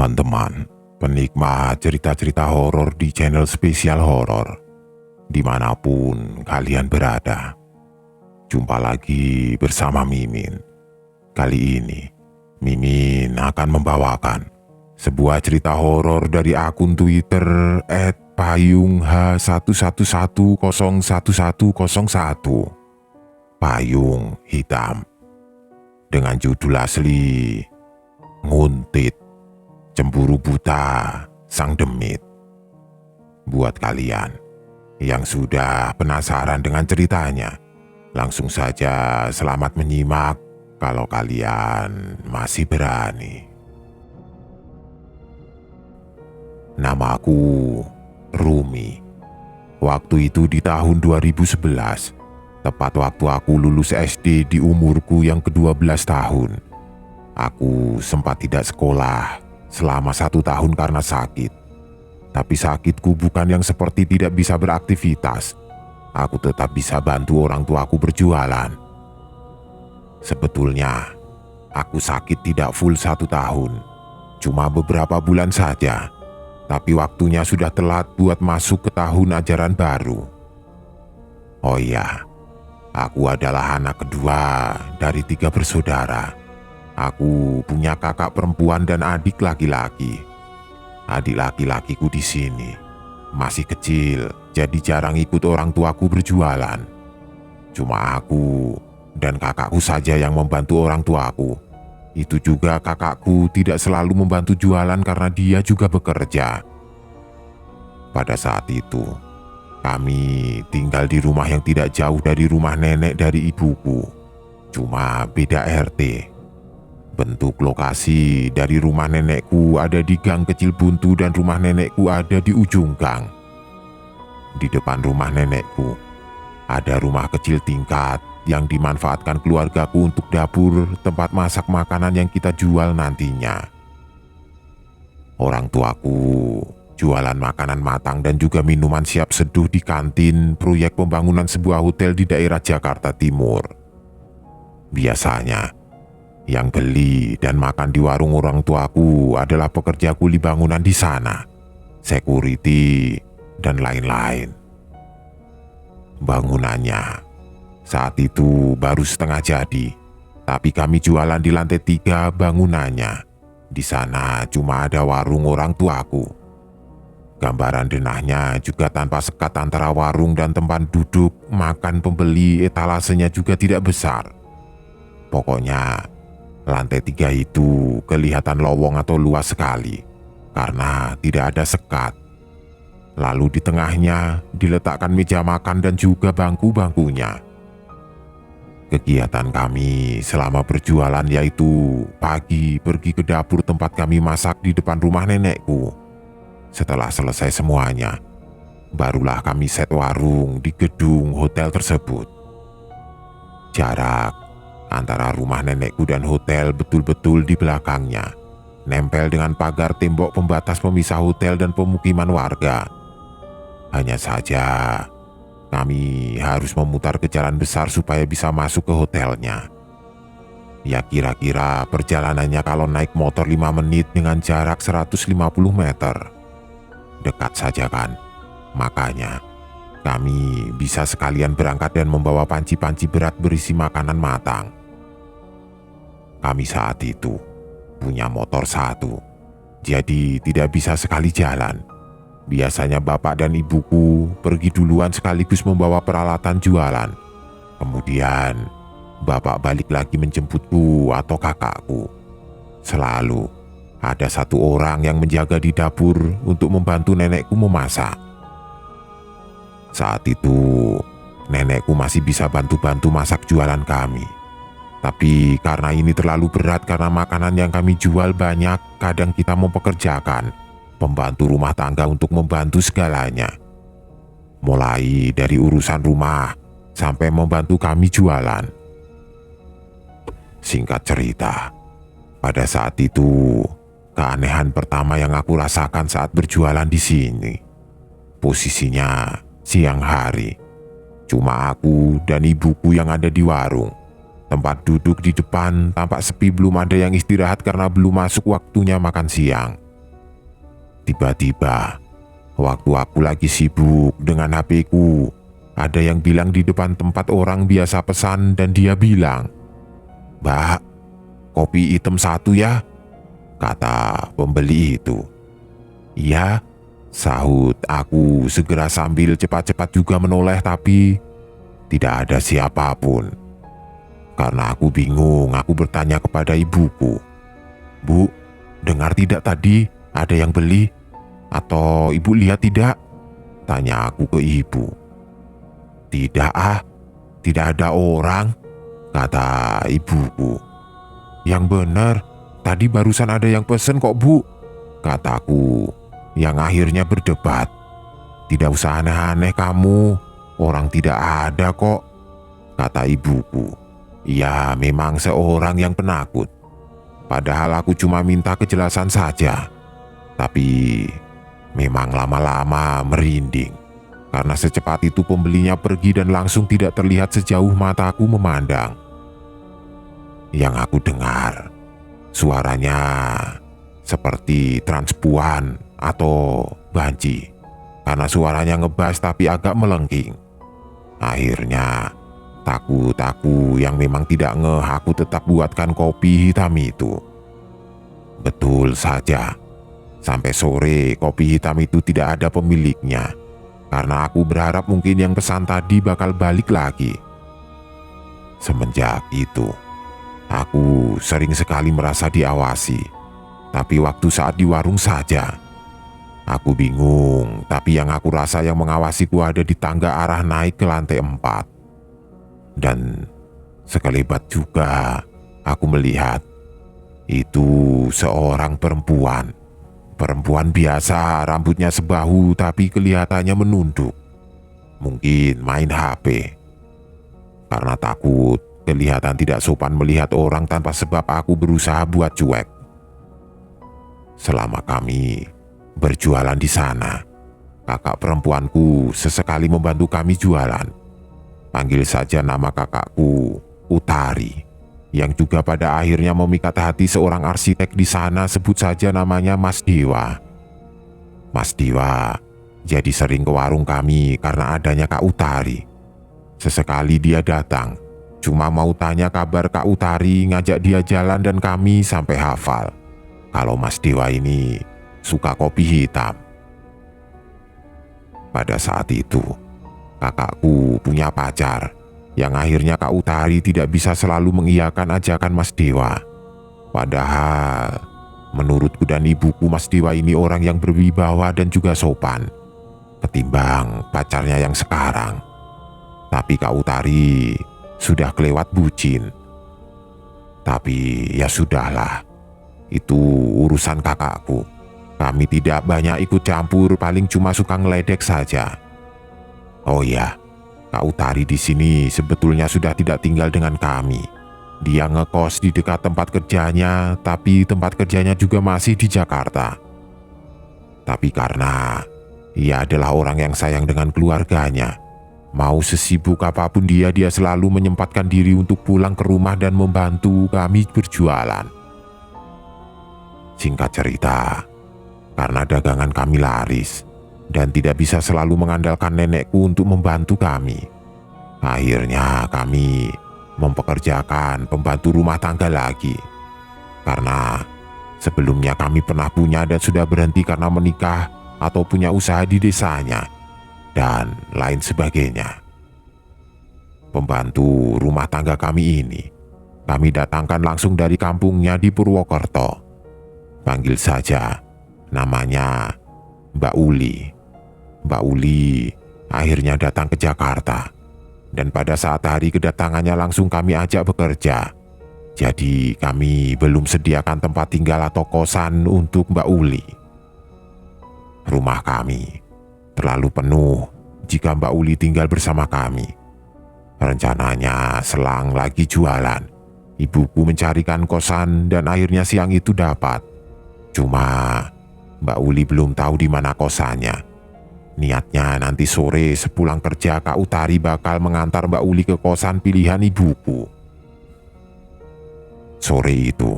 teman-teman, penikmat cerita-cerita horor di channel Spesial Horor, dimanapun kalian berada. Jumpa lagi bersama Mimin. Kali ini, Mimin akan membawakan sebuah cerita horor dari akun Twitter @payung_h11101101 Payung Hitam, dengan judul asli Nguntit, Cemburu Buta Sang Demit. Buat kalian yang sudah penasaran dengan ceritanya, langsung saja selamat menyimak kalau kalian masih berani. Namaku Rumi. Waktu itu di tahun 2011, tepat waktu aku lulus SD di umurku yang ke-12 tahun. Aku sempat tidak sekolah selama 1 tahun karena sakit. Tapi sakitku bukan yang seperti tidak bisa beraktivitas. Aku tetap bisa bantu orang tuaku berjualan. Sebetulnya, aku sakit tidak full 1 tahun. Cuma beberapa bulan saja. Tapi waktunya sudah telat buat masuk ke tahun ajaran baru. Oh iya, aku adalah anak kedua dari 3 bersaudara. Aku punya kakak perempuan dan adik laki-laki. Adik laki-lakiku di sini masih kecil, jadi jarang ikut orang tuaku berjualan. Cuma aku dan kakakku saja yang membantu orang tuaku. Itu juga kakakku tidak selalu membantu jualan karena dia juga bekerja. Pada saat itu, kami tinggal di rumah yang tidak jauh dari rumah nenek dari ibuku. Cuma beda RT. Bentuk lokasi dari rumah nenekku ada di gang kecil buntu dan rumah nenekku ada di ujung gang. Di depan rumah nenekku ada rumah kecil tingkat yang dimanfaatkan keluargaku untuk dapur tempat masak makanan yang kita jual nantinya. Orang tuaku jualan makanan matang dan juga minuman siap seduh di kantin proyek pembangunan sebuah hotel di daerah Jakarta Timur. Biasanya, yang beli dan makan di warung orang tuaku adalah pekerja kuli bangunan di sana, security, dan lain-lain. Bangunannya saat itu baru setengah jadi, tapi kami jualan di lantai 3 bangunannya. Di sana cuma ada warung orang tuaku. Gambaran denahnya juga tanpa sekat antara warung dan tempat duduk makan pembeli, etalasenya juga tidak besar. Pokoknya, lantai 3 itu kelihatan lowong atau luas sekali karena tidak ada sekat. Lalu di tengahnya diletakkan meja makan dan juga bangku-bangkunya. Kegiatan kami selama berjualan yaitu pagi pergi ke dapur tempat kami masak di depan rumah nenekku. Setelah selesai semuanya, barulah kami set warung di gedung hotel tersebut. Jarak antara rumah nenekku dan hotel betul-betul di belakangnya, nempel dengan pagar tembok pembatas pemisah hotel dan pemukiman warga. Hanya saja, kami harus memutar ke jalan besar supaya bisa masuk ke hotelnya. Ya kira-kira perjalanannya kalau naik motor 5 menit dengan jarak 150 meter. Dekat saja kan? Makanya, kami bisa sekalian berangkat dan membawa panci-panci berat berisi makanan matang. Kami saat itu punya motor 1, jadi tidak bisa sekali jalan. Biasanya bapak dan ibuku pergi duluan sekaligus membawa peralatan jualan. Kemudian bapak balik lagi menjemputku atau kakakku. Selalu ada 1 orang yang menjaga di dapur untuk membantu nenekku memasak. Saat itu nenekku masih bisa bantu-bantu masak jualan kami. Tapi karena ini terlalu berat karena makanan yang kami jual banyak, kadang kita mempekerjakan pembantu rumah tangga untuk membantu segalanya. Mulai dari urusan rumah sampai membantu kami jualan. Singkat cerita, pada saat itu keanehan pertama yang aku rasakan saat berjualan di sini. Posisinya siang hari. Cuma aku dan ibuku yang ada di warung. Tempat duduk di depan tampak sepi, belum ada yang istirahat karena belum masuk waktunya makan siang. Tiba-tiba, waktu aku lagi sibuk dengan HP-ku, ada yang bilang di depan tempat orang biasa pesan dan dia bilang, "Mbak, kopi hitam satu ya," kata pembeli itu. "Iya," sahut aku segera sambil cepat-cepat juga menoleh, tapi tidak ada siapapun. Karena aku bingung, aku bertanya kepada ibuku, "Bu, dengar tidak tadi ada yang beli? Atau ibu lihat tidak?" tanya aku ke ibu. "Tidak ah, tidak ada orang," kata ibuku. "Yang benar, tadi barusan ada yang pesen kok Bu," kataku, yang akhirnya berdebat. "Tidak usah aneh-aneh kamu, orang tidak ada kok," kata ibuku. "Ya memang seorang yang penakut. Padahal aku cuma minta kejelasan saja. Tapi memang lama-lama merinding. Karena secepat itu pembelinya pergi dan langsung tidak terlihat sejauh mataku memandang. Yang aku dengar, suaranya seperti transpuan atau banci. Karena suaranya ngebas tapi agak melengking. Akhirnya takut aku yang memang tidak ngeh, aku tetap buatkan kopi hitam itu. Betul saja, sampai sore kopi hitam itu tidak ada pemiliknya. Karena aku berharap mungkin yang pesan tadi bakal balik lagi. Semenjak itu, aku sering sekali merasa diawasi. Tapi waktu saat di warung saja. Aku bingung, tapi yang aku rasa yang mengawasiku ada di tangga arah naik ke lantai 4. Dan sekelebat juga aku melihat itu seorang perempuan. Perempuan biasa, rambutnya sebahu tapi kelihatannya menunduk. Mungkin main HP. Karena takut kelihatan tidak sopan melihat orang tanpa sebab, aku berusaha buat cuek. Selama kami berjualan di sana, kakak perempuanku sesekali membantu kami jualan. Panggil saja nama kakakku Utari, yang juga pada akhirnya memikat hati seorang arsitek di sana, sebut saja namanya Mas Dewa. Mas Dewa jadi sering ke warung kami karena adanya Kak Utari. Sesekali dia datang, cuma mau tanya kabar Kak Utari, ngajak dia jalan, dan kami sampai hafal kalau Mas Dewa ini suka kopi hitam. Pada saat itu, kakakku punya pacar, yang akhirnya Kak Utari tidak bisa selalu mengiyakan ajakan Mas Dewa. Padahal, menurutku dan ibuku, Mas Dewa ini orang yang berwibawa dan juga sopan, ketimbang pacarnya yang sekarang. Tapi Kak Utari sudah kelewat bucin. Tapi ya sudahlah, itu urusan kakakku. Kami tidak banyak ikut campur, paling cuma suka ngeledek saja. Oh ya, Kak Utari di sini sebetulnya sudah tidak tinggal dengan kami. Dia ngekos di dekat tempat kerjanya, tapi tempat kerjanya juga masih di Jakarta. Tapi karena ia adalah orang yang sayang dengan keluarganya, mau sesibuk apapun dia selalu menyempatkan diri untuk pulang ke rumah dan membantu kami berjualan. Singkat cerita, karena dagangan kami laris dan tidak bisa selalu mengandalkan nenekku untuk membantu kami, akhirnya kami mempekerjakan pembantu rumah tangga lagi. Karena sebelumnya kami pernah punya dan sudah berhenti karena menikah atau punya usaha di desanya, dan lain sebagainya. Pembantu rumah tangga kami ini kami datangkan langsung dari kampungnya di Purwokerto. Panggil saja namanya Mbak Uli. Mbak Uli akhirnya datang ke Jakarta, dan pada saat hari kedatangannya langsung kami ajak bekerja. Jadi kami belum sediakan tempat tinggal atau kosan untuk Mbak Uli. Rumah kami terlalu penuh jika Mbak Uli tinggal bersama kami. Rencananya selang lagi jualan, ibuku mencarikan kosan dan akhirnya siang itu dapat. Cuma Mbak Uli belum tahu di mana kosannya. Niatnya nanti sore sepulang kerja Kak Utari bakal mengantar Mbak Uli ke kosan pilihan ibuku. Sore itu,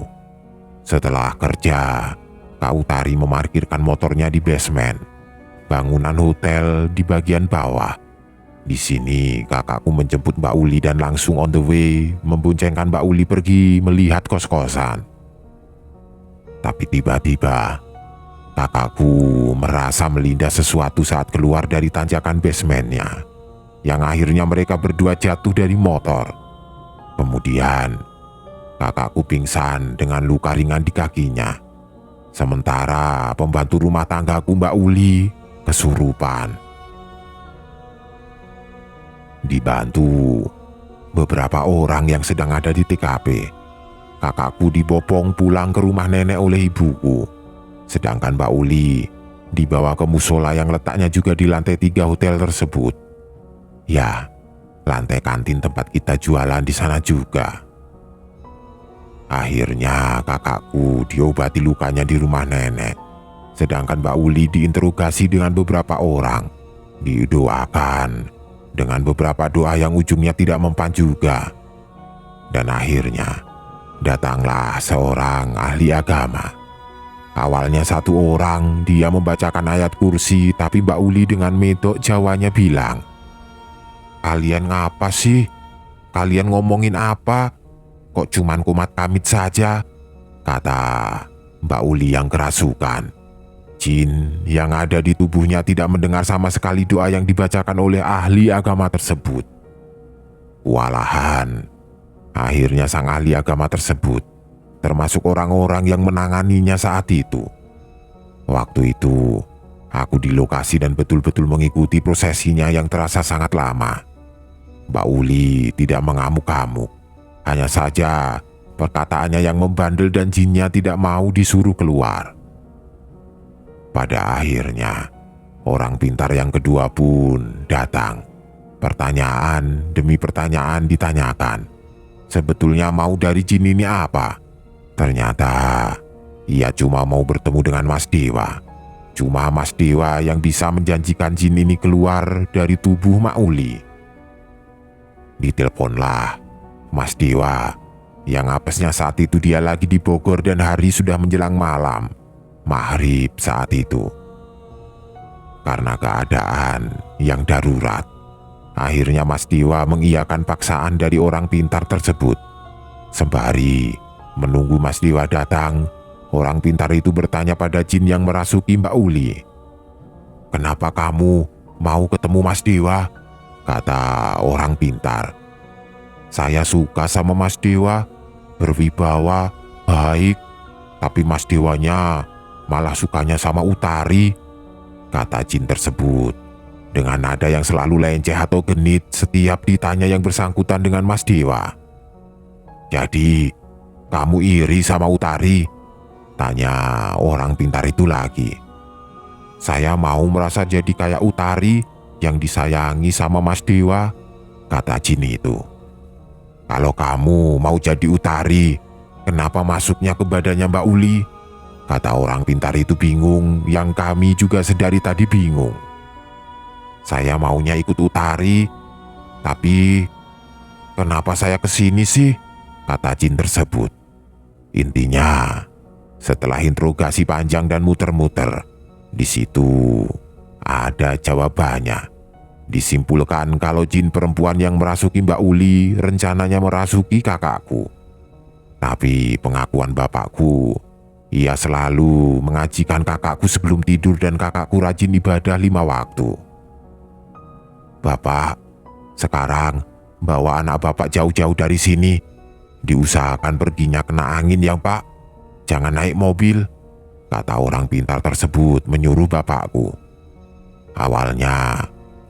setelah kerja, Kak Utari memarkirkan motornya di basement, bangunan hotel di bagian bawah. Di sini kakakku menjemput Mbak Uli dan langsung on the way memboncengkan Mbak Uli pergi melihat kos-kosan. Tapi tiba-tiba kakakku merasa melindas sesuatu saat keluar dari tanjakan basementnya, yang akhirnya mereka berdua jatuh dari motor. Kemudian kakakku pingsan dengan luka ringan di kakinya, sementara pembantu rumah tanggaku Mbak Uli kesurupan. Dibantu beberapa orang yang sedang ada di TKP, kakakku dibopong pulang ke rumah nenek oleh ibuku, sedangkan Mbak Uli dibawa ke musola yang letaknya juga di lantai 3 hotel tersebut. Ya, lantai kantin tempat kita jualan di sana juga. Akhirnya kakakku diobati lukanya di rumah nenek, sedangkan Mbak Uli diinterogasi dengan beberapa orang, didoakan dengan beberapa doa yang ujungnya tidak mempan juga. Dan akhirnya datanglah seorang ahli agama. Awalnya satu orang, dia membacakan ayat kursi, tapi Mbak Uli dengan medok Jawanya bilang, "Kalian ngapa sih? Kalian ngomongin apa? Kok cuman kumat kamit saja?" kata Mbak Uli yang kerasukan. Jin yang ada di tubuhnya tidak mendengar sama sekali doa yang dibacakan oleh ahli agama tersebut. Walahan, akhirnya sang ahli agama tersebut, termasuk orang-orang yang menanganinya saat itu. Waktu itu, aku di lokasi dan betul-betul mengikuti prosesinya yang terasa sangat lama. Mbak Uli tidak mengamuk-amuk, hanya saja perkataannya yang membandel dan jinnya tidak mau disuruh keluar. Pada akhirnya, orang pintar yang kedua pun datang. Pertanyaan demi pertanyaan ditanyakan. Sebetulnya mau dari jin ini apa? Ternyata ia cuma mau bertemu dengan Mas Dewa. Cuma Mas Dewa yang bisa menjanjikan jin ini keluar dari tubuh Mak Uli. Diteleponlah Mas Dewa, yang apesnya saat itu dia lagi di Bogor dan hari sudah menjelang malam. Maghrib saat itu. Karena keadaan yang darurat, akhirnya Mas Dewa mengiyakan paksaan dari orang pintar tersebut. Sembari menunggu Mas Dewa datang, orang pintar itu bertanya pada jin yang merasuki Mbak Uli, "Kenapa kamu mau ketemu Mas Dewa?" kata orang pintar. "Saya suka sama Mas Dewa, berwibawa, baik, tapi Mas Dewanya malah sukanya sama Utari," kata jin tersebut dengan nada yang selalu lenceh atau genit setiap ditanya yang bersangkutan dengan Mas Dewa. "Jadi, kamu iri sama Utari?" tanya orang pintar itu lagi. "Saya mau merasa jadi kayak Utari yang disayangi sama Mas Dewa," kata jin itu. "Kalau kamu mau jadi Utari, kenapa masuknya ke badannya Mbak Uli?" kata orang pintar itu bingung, yang kami juga sedari tadi bingung. "Saya maunya ikut Utari, tapi kenapa saya kesini sih?" kata jin tersebut. Intinya, setelah interogasi panjang dan muter-muter, di situ ada jawabannya. Disimpulkan kalau jin perempuan yang merasuki Mbak Uli rencananya merasuki kakakku. Tapi pengakuan bapakku, ia selalu mengajikan kakakku sebelum tidur dan kakakku rajin ibadah 5 waktu. "Bapak, sekarang bawa anak bapak jauh-jauh dari sini. Diusahakan perginya kena angin ya Pak. Jangan naik mobil," kata orang pintar tersebut menyuruh bapakku. Awalnya,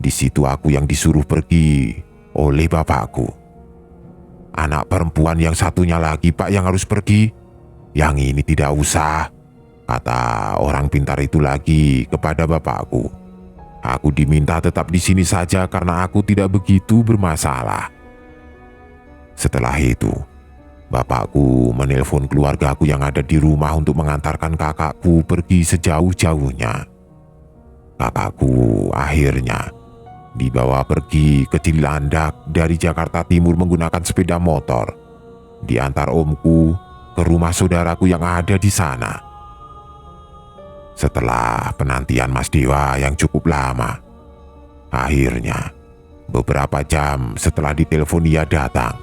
di situ aku yang disuruh pergi oleh bapakku. "Anak perempuan yang satunya lagi Pak yang harus pergi. Yang ini tidak usah," kata orang pintar itu lagi kepada bapakku. "Aku diminta tetap di sini saja karena aku tidak begitu bermasalah." Setelah itu, bapakku menelpon keluargaku yang ada di rumah untuk mengantarkan kakakku pergi sejauh-jauhnya. Kakakku akhirnya dibawa pergi ke Cilandak dari Jakarta Timur menggunakan sepeda motor, diantar omku ke rumah saudaraku yang ada di sana. Setelah penantian Mas Dewa yang cukup lama, akhirnya beberapa jam setelah ditelepon ia datang.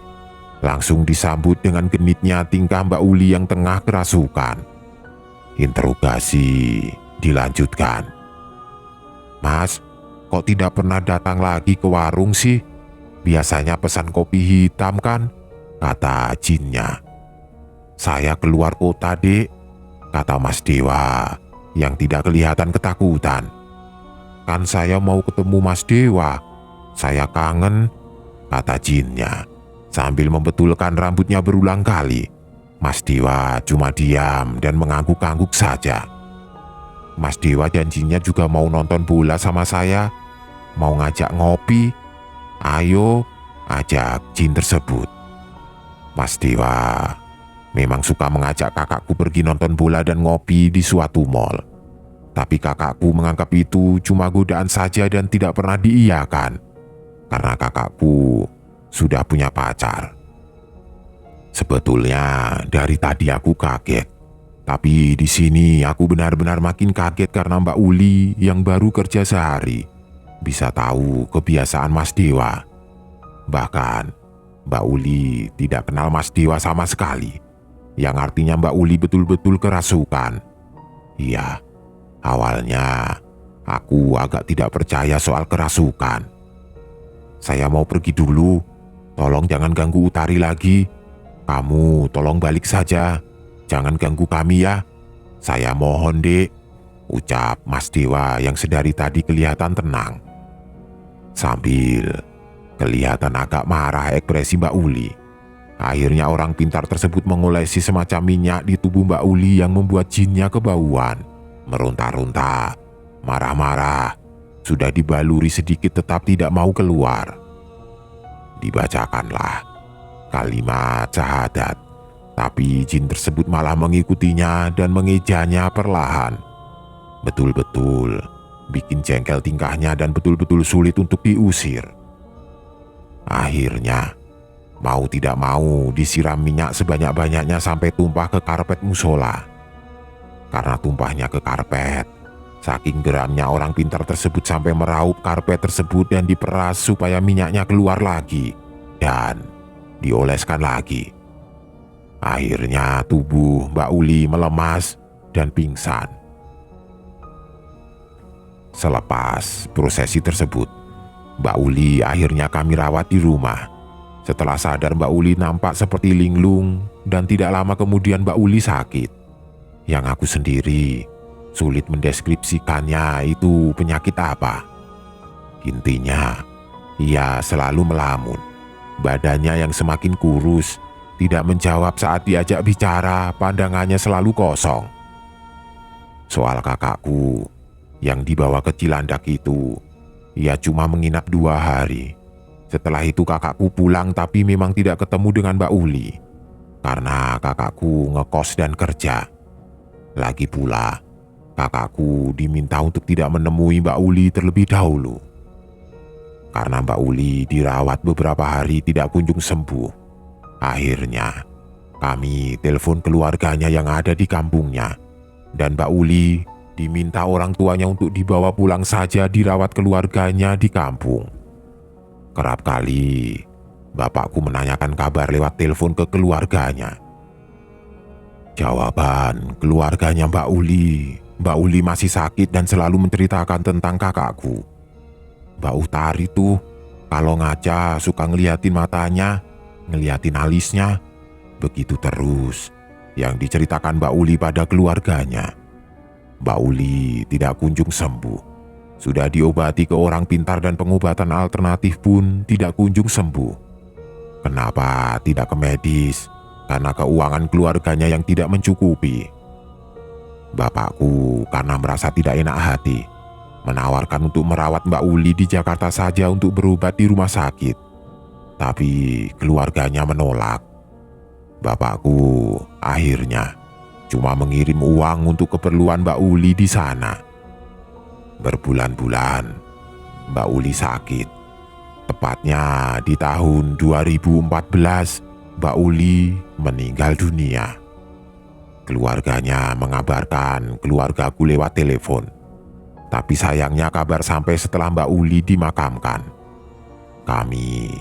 Langsung disambut dengan genitnya tingkah Mbak Uli yang tengah kerasukan. Interogasi dilanjutkan. "Mas, kok tidak pernah datang lagi ke warung sih? Biasanya pesan kopi hitam kan?" kata jinnya. "Saya keluar kota, Dek," kata Mas Dewa yang tidak kelihatan ketakutan. "Kan saya mau ketemu Mas Dewa. Saya kangen," kata jinnya sambil membetulkan rambutnya berulang kali. Mas Dewa cuma diam dan mengangguk-angguk saja. Mas Dewa janjinya juga mau nonton bola sama saya, mau ngajak ngopi. "Ayo," ajak jin tersebut. Mas Dewa memang suka mengajak kakakku pergi nonton bola dan ngopi di suatu mall. Tapi kakakku menganggap itu cuma godaan saja dan tidak pernah diiyakan, karena kakakku sudah punya pacar. Sebetulnya dari tadi aku kaget, tapi di sini aku benar-benar makin kaget karena Mbak Uli yang baru kerja sehari bisa tahu kebiasaan Mas Dewa. Bahkan Mbak Uli tidak kenal Mas Dewa sama sekali, yang artinya Mbak Uli betul-betul kerasukan. Iya, awalnya aku agak tidak percaya soal kerasukan. "Saya mau pergi dulu, tolong jangan ganggu Utari lagi. Kamu tolong balik saja, jangan ganggu kami ya. Saya mohon, Dek," ucap Mas Dewa yang sedari tadi kelihatan tenang. Sambil kelihatan agak marah ekspresi Mbak Uli. Akhirnya orang pintar tersebut mengolesi semacam minyak di tubuh Mbak Uli yang membuat jinnya kebauan, meronta-ronta, marah-marah, sudah dibaluri sedikit tetap tidak mau keluar. Dibacakanlah kalimat syahadat, tapi jin tersebut malah mengikutinya dan mengejanya perlahan. Betul-betul bikin jengkel tingkahnya dan betul-betul sulit untuk diusir. Akhirnya mau tidak mau disiram minyak sebanyak-banyaknya sampai tumpah ke karpet musola. Karena tumpahnya ke karpet, saking geramnya orang pintar tersebut sampai meraup karpet tersebut dan diperas supaya minyaknya keluar lagi dan dioleskan lagi. Akhirnya tubuh Mbak Uli melemas dan pingsan. Selepas prosesi tersebut, Mbak Uli akhirnya kami rawat di rumah. Setelah sadar, Mbak Uli nampak seperti linglung dan tidak lama kemudian Mbak Uli sakit. Yang aku sendiri sulit mendeskripsikannya itu penyakit apa. Intinya, ia selalu melamun. Badannya yang semakin kurus, tidak menjawab saat diajak bicara, pandangannya selalu kosong. Soal kakakku yang dibawa ke Cilandak itu, ia cuma menginap 2 hari. Setelah itu kakakku pulang tapi memang tidak ketemu dengan Mbak Uli, karena kakakku ngekos dan kerja. Lagi pula, kakakku diminta untuk tidak menemui Mbak Uli terlebih dahulu. Karena Mbak Uli dirawat beberapa hari tidak kunjung sembuh. Akhirnya, kami telepon keluarganya yang ada di kampungnya. Dan Mbak Uli diminta orang tuanya untuk dibawa pulang saja dirawat keluarganya di kampung. Kerap kali, bapakku menanyakan kabar lewat telepon ke keluarganya. Jawaban keluarganya Mbak Uli masih sakit dan selalu menceritakan tentang kakakku. Mbak Utari tuh kalau ngaca suka ngeliatin matanya, ngeliatin alisnya, begitu terus yang diceritakan Mbak Uli pada keluarganya. Mbak Uli tidak kunjung sembuh. Sudah diobati ke orang pintar dan pengobatan alternatif pun tidak kunjung sembuh. Kenapa tidak ke medis? Karena keuangan keluarganya yang tidak mencukupi. Bapakku karena merasa tidak enak hati, menawarkan untuk merawat Mbak Uli di Jakarta saja untuk berobat di rumah sakit. Tapi keluarganya menolak. Bapakku akhirnya cuma mengirim uang untuk keperluan Mbak Uli di sana. Berbulan-bulan Mbak Uli sakit. Tepatnya di tahun 2014 Mbak Uli meninggal dunia. Keluarganya mengabarkan keluargaku lewat telepon. Tapi sayangnya kabar sampai setelah Mbak Uli dimakamkan. Kami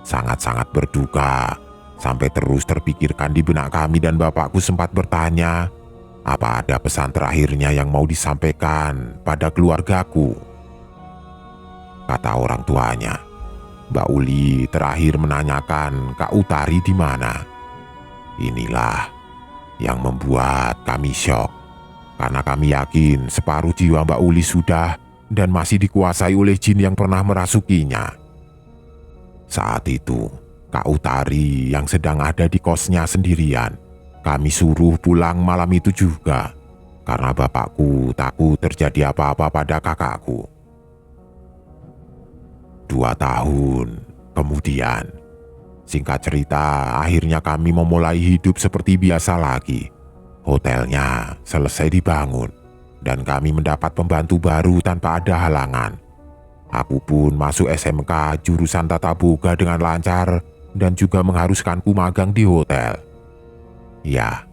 sangat-sangat berduka, sampai terus terpikirkan di benak kami dan bapakku sempat bertanya, apa ada pesan terakhirnya yang mau disampaikan pada keluargaku. Kata orang tuanya, Mbak Uli terakhir menanyakan Kak Utari di mana. Inilah yang membuat kami syok, karena kami yakin separuh jiwa Mbak Uli sudah dan masih dikuasai oleh jin yang pernah merasukinya. Saat itu, Kak Utari yang sedang ada di kosnya sendirian, kami suruh pulang malam itu juga, karena bapakku takut terjadi apa-apa pada kakakku. 2 tahun kemudian, singkat cerita, akhirnya kami memulai hidup seperti biasa lagi. Hotelnya selesai dibangun, dan kami mendapat pembantu baru tanpa ada halangan. Aku pun masuk SMK jurusan Tata Boga dengan lancar, dan juga mengharuskanku magang di hotel. Ya,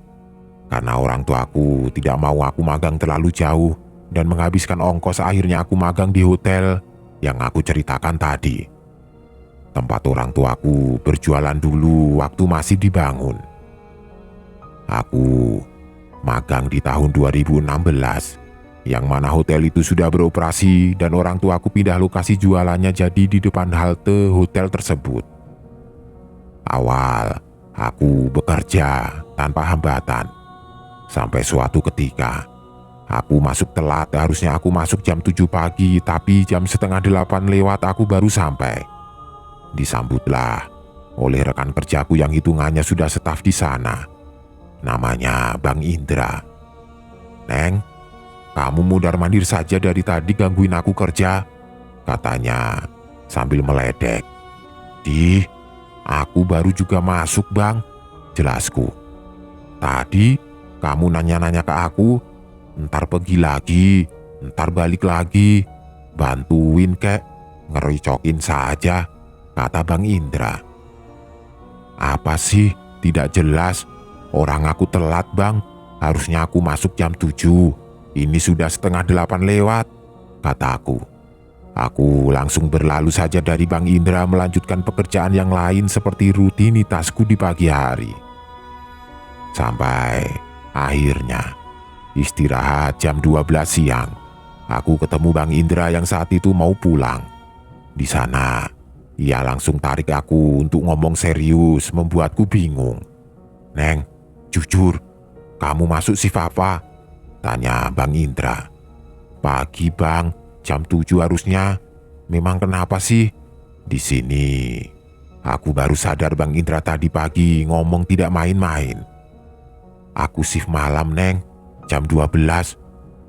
karena orang tuaku tidak mau aku magang terlalu jauh dan menghabiskan ongkos, akhirnya aku magang di hotel yang aku ceritakan tadi. Tempat orang tuaku berjualan dulu waktu masih dibangun. Aku magang di tahun 2016, yang mana hotel itu sudah beroperasi dan orang tuaku pindah lokasi jualannya jadi di depan halte hotel tersebut. Awal aku bekerja tanpa hambatan, sampai suatu ketika aku masuk telat. Harusnya aku masuk jam 7 pagi, tapi jam setengah 8 lewat aku baru sampai. Disambutlah oleh rekan kerjaku yang hitungannya sudah staf di sana. Namanya Bang Indra. "Neng, kamu mundar-mandir saja dari tadi gangguin aku kerja," katanya sambil meledek. "Di, aku baru juga masuk bang," jelasku. "Tadi kamu nanya-nanya ke aku, ntar pergi lagi, ntar balik lagi, bantuin kek, ngerocokin saja," kata Bang Indra. "Apa sih, tidak jelas, orang aku telat bang, harusnya aku masuk jam 7, ini sudah setengah 8 lewat," kataku. Aku langsung berlalu saja dari Bang Indra melanjutkan pekerjaan yang lain seperti rutinitasku di pagi hari. Sampai akhirnya istirahat jam 12 siang, aku ketemu Bang Indra yang saat itu mau pulang. Di sana, ia langsung tarik aku untuk ngomong serius, membuatku bingung. "Neng, jujur, kamu masuk shift apa?" tanya Bang Indra. "Pagi bang, jam 7 harusnya. Memang kenapa sih?" Di sini aku baru sadar Bang Indra tadi pagi ngomong tidak main-main. "Aku shift malam neng, jam 12.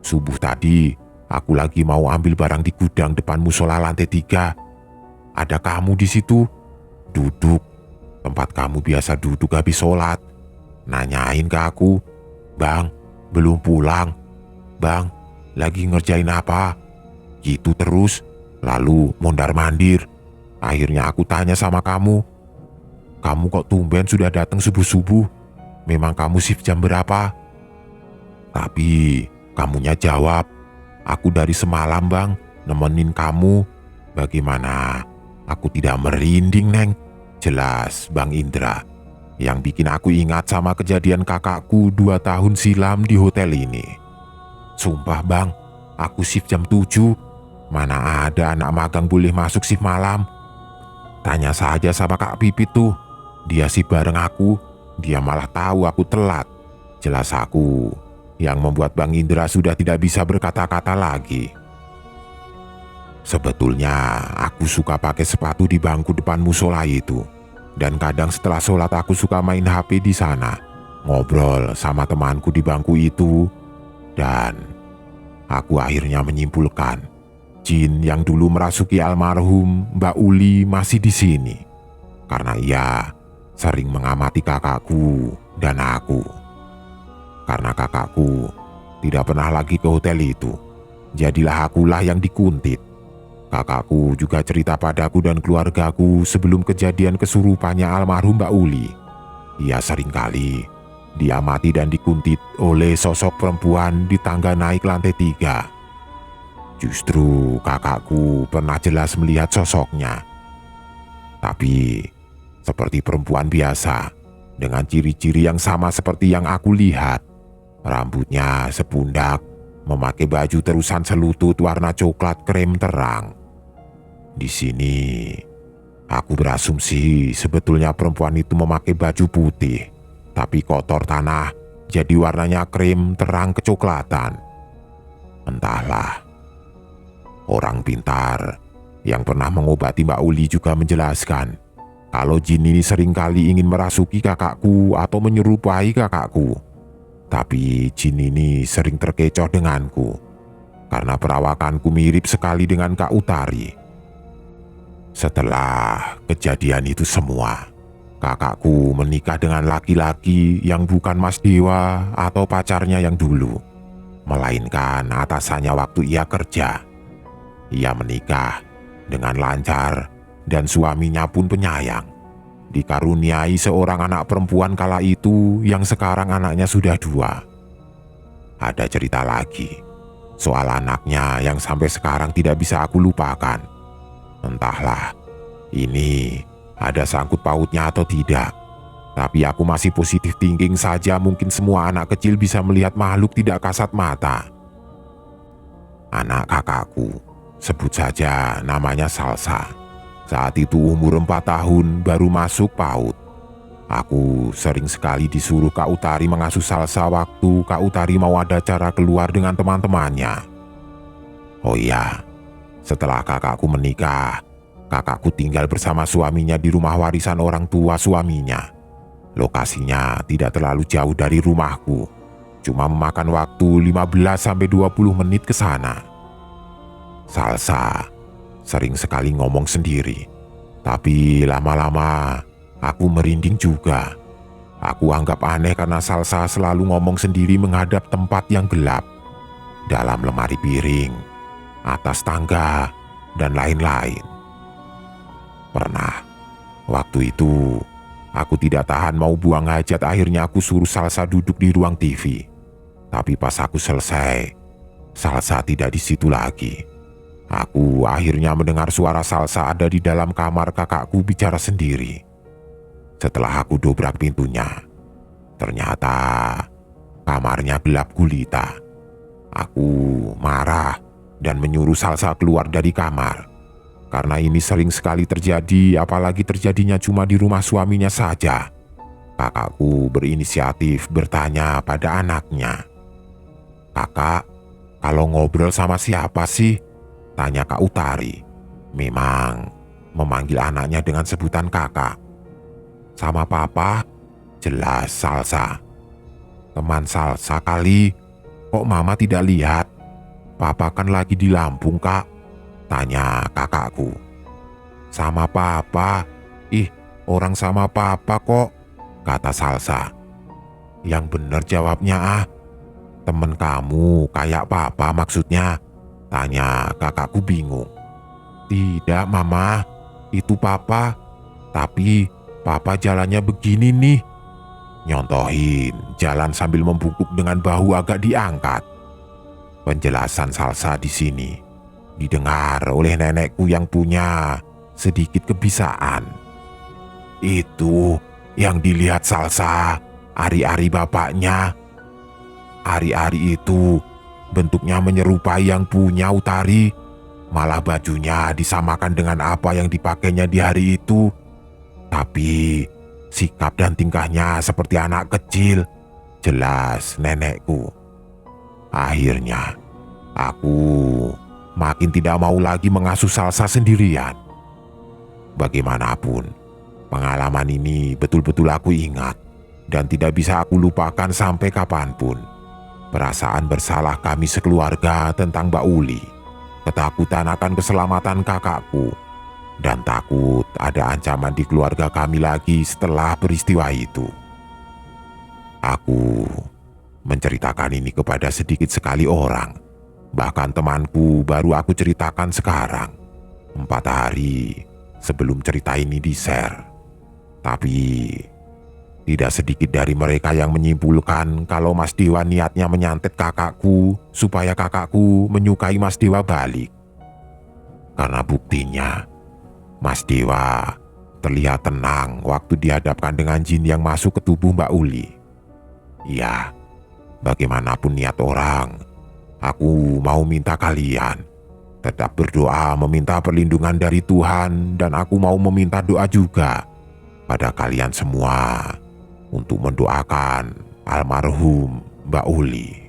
Subuh tadi aku lagi mau ambil barang di gudang depan musola lantai 3. Ada kamu di situ, duduk tempat kamu biasa duduk habis sholat. Nanyain ke aku, 'Bang, belum pulang? Bang, lagi ngerjain apa?' Gitu terus, lalu mondar-mandir. Akhirnya aku tanya sama kamu, 'Kamu kok tumben sudah datang subuh-subuh? Memang kamu shift jam berapa?' Tapi kamunya jawab, 'Aku dari semalam bang, nemenin kamu.' Bagaimana aku tidak merinding neng?" Jelas Bang Indra, yang bikin aku ingat sama kejadian kakakku 2 tahun silam di hotel ini. "Sumpah bang, aku shift jam 7. Mana ada anak magang boleh masuk shift malam. Tanya saja sama Kak Pipit tuh, dia sih bareng aku, dia malah tahu aku telat." Jelas aku, yang membuat Bang Indra sudah tidak bisa berkata-kata lagi. Sebetulnya aku suka pakai sepatu di bangku depan musola itu, dan kadang setelah sholat aku suka main HP di sana, ngobrol sama temanku di bangku itu. Dan aku akhirnya menyimpulkan, jin yang dulu merasuki almarhum Mbak Uli masih di sini, karena ia sering mengamati kakakku dan aku. Karena kakakku tidak pernah lagi ke hotel itu, jadilah akulah yang dikuntit. Kakakku juga cerita padaku dan keluargaku sebelum kejadian kesurupannya almarhum Mbak Uli. Ia seringkali diamati dan dikuntit oleh sosok perempuan di tangga naik lantai 3. Justru kakakku pernah jelas melihat sosoknya. Tapi seperti perempuan biasa, dengan ciri-ciri yang sama seperti yang aku lihat. Rambutnya sepundak, memakai baju terusan selutut warna coklat krem terang. Di sini, aku berasumsi sebetulnya perempuan itu memakai baju putih, tapi kotor tanah, jadi warnanya krem terang kecoklatan. Entahlah. Orang pintar yang pernah mengobati Mbak Uli juga menjelaskan kalau jin ini seringkali ingin merasuki kakakku atau menyerupai kakakku. Tapi jin ini sering terkecoh denganku karena perawakanku mirip sekali dengan Kak Utari. Setelah kejadian itu semua, kakakku menikah dengan laki-laki yang bukan Mas Dewa atau pacarnya yang dulu, melainkan atasannya waktu ia kerja. Ia menikah dengan lancar dan suaminya pun penyayang. Dikaruniai seorang anak perempuan kala itu yang sekarang anaknya sudah 2. Ada cerita lagi soal anaknya yang sampai sekarang tidak bisa aku lupakan. Entahlah ini ada sangkut pautnya atau tidak, tapi aku masih positif thinking saja. Mungkin semua anak kecil bisa melihat makhluk tidak kasat mata. Anak kakakku, sebut saja namanya Salsa. Saat itu umur 4 tahun, baru masuk PAUD. Aku sering sekali disuruh Kak Utari mengasuh Salsa waktu Kak Utari mau ada acara keluar dengan teman-temannya. Oh iya, setelah kakakku menikah, kakakku tinggal bersama suaminya di rumah warisan orang tua suaminya. Lokasinya tidak terlalu jauh dari rumahku, cuma memakan waktu 15-20 menit ke sana. Salsa sering sekali ngomong sendiri, tapi lama-lama aku merinding juga. Aku anggap aneh karena Salsa selalu ngomong sendiri menghadap tempat yang gelap, dalam lemari piring, atas tangga, dan lain-lain. Pernah, waktu itu aku tidak tahan mau buang hajat, akhirnya aku suruh Salsa duduk di ruang TV. Tapi pas aku selesai, Salsa tidak di situ lagi. Aku akhirnya mendengar suara Salsa ada di dalam kamar kakakku bicara sendiri. Setelah aku dobrak pintunya, ternyata kamarnya gelap gulita. Aku marah dan menyuruh Salsa keluar dari kamar. Karena ini sering sekali terjadi, apalagi terjadinya cuma di rumah suaminya saja. Kakakku berinisiatif bertanya pada anaknya. "Kakak, kalau ngobrol sama siapa sih?" tanya Kak Utari. Memang memanggil anaknya dengan sebutan kakak. "Sama papa," jelas Salsa. "Teman Salsa kali, kok mama tidak lihat? Papa kan lagi di Lampung, Kak," tanya kakakku. "Sama papa? Ih, orang sama papa kok," kata Salsa. "Yang bener jawabnya Temen kamu kayak papa maksudnya?" tanya kakakku bingung. "Tidak mama, itu papa. Tapi papa jalannya begini nih," nyontohin jalan sambil membungkuk dengan bahu agak diangkat. Penjelasan Salsa di sini didengar oleh nenekku yang punya sedikit kebisaan. "Itu yang dilihat Salsa, ari-ari bapaknya. Ari-ari itu bentuknya menyerupai yang punya Utari. Malah bajunya disamakan dengan apa yang dipakainya di hari itu. Tapi sikap dan tingkahnya seperti anak kecil," jelas nenekku. Akhirnya aku makin tidak mau lagi mengasuh Salsa sendirian. Bagaimanapun, pengalaman ini betul-betul aku ingat dan tidak bisa aku lupakan sampai kapanpun. Perasaan bersalah kami sekeluarga tentang Mbak Uli, ketakutan akan keselamatan kakakku, dan takut ada ancaman di keluarga kami lagi setelah peristiwa itu. Aku menceritakan ini kepada sedikit sekali orang. Bahkan temanku baru aku ceritakan sekarang, 4 hari sebelum cerita ini di-share. Tapi Tidak sedikit dari mereka yang menyimpulkan kalau Mas Dewa niatnya menyantet kakakku supaya kakakku menyukai Mas Dewa balik. Karena buktinya, Mas Dewa terlihat tenang waktu dihadapkan dengan jin yang masuk ke tubuh Mbak Uli. Ya, bagaimanapun niat orang, aku mau minta kalian tetap berdoa meminta perlindungan dari Tuhan, dan aku mau meminta doa juga pada kalian semua untuk mendoakan almarhum Mbak Uli.